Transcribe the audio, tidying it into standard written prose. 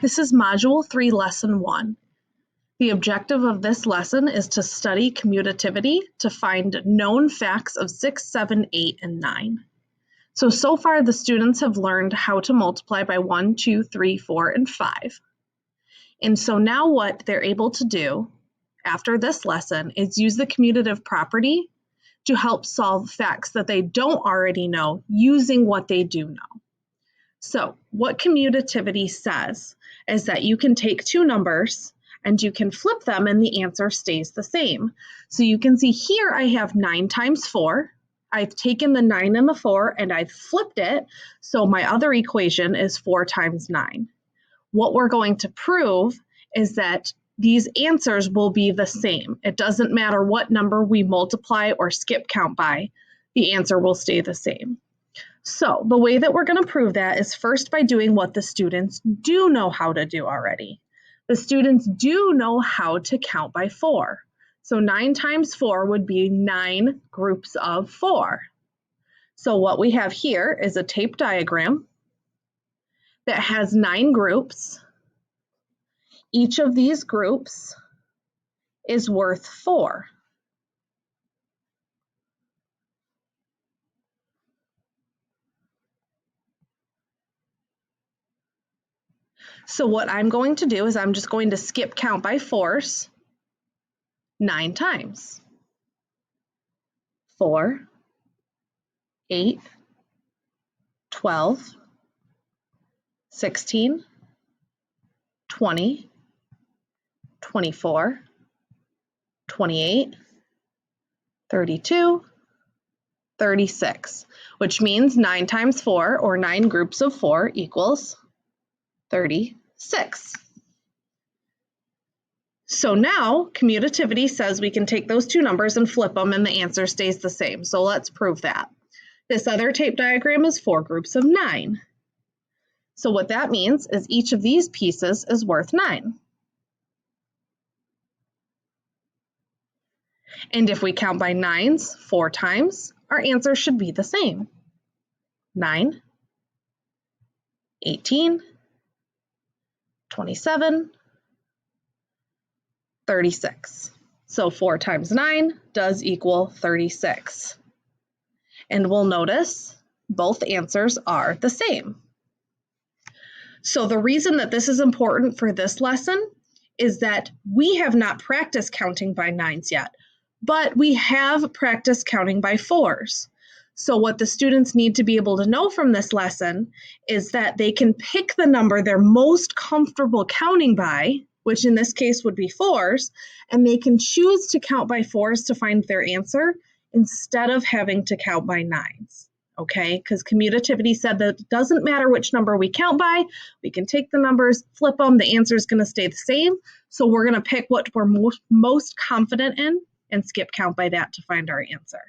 This is Module 3, Lesson 1. The objective of this lesson is to study commutativity to find known facts of 6, 7, 8, and 9. So far the students have learned how to multiply by 1, 2, 3, 4, and 5. And so now what they're able to do after this lesson is use the commutative property to help solve facts that they don't already know using what they do know. So what commutativity says is that you can take two numbers and you can flip them and the answer stays the same. So you can see here I have 9 times 4. I've taken the 9 and the 4 and I've flipped it. So my other equation is 4 times 9. What we're going to prove is that these answers will be the same. It doesn't matter what number we multiply or skip count by, the answer will stay the same. So the way that we're going to prove that is first by doing what the students do know how to do already. The students do know how to count by 4. So 9 times 4 would be 9 groups of 4. So what we have here is a tape diagram that has 9 groups. Each of these groups is worth 4. So what I'm going to do is I'm just going to skip count by 4s 9 times. 4, 8, 12, 16, 20, 24, 28, 32, 36, which means 9 times 4, or 9 groups of 4, equals 36. So now commutativity says we can take those two numbers and flip them and the answer stays the same. So let's prove that. This other tape diagram is 4 groups of 9. So what that means is each of these pieces is worth 9. And if we count by 9s 4 times, our answer should be the same. 9, 18, 27, 36. So 4 times 9 does equal 36. And we'll notice both answers are the same. So the reason that this is important for this lesson is that we have not practiced counting by 9s yet, but we have practiced counting by 4s. So what the students need to be able to know from this lesson is that they can pick the number they're most comfortable counting by, which in this case would be 4s, and they can choose to count by 4s to find their answer instead of having to count by 9s. Okay, because commutativity said that it doesn't matter which number we count by, we can take the numbers, flip them, the answer is going to stay the same. So we're going to pick what we're most confident in and skip count by that to find our answer.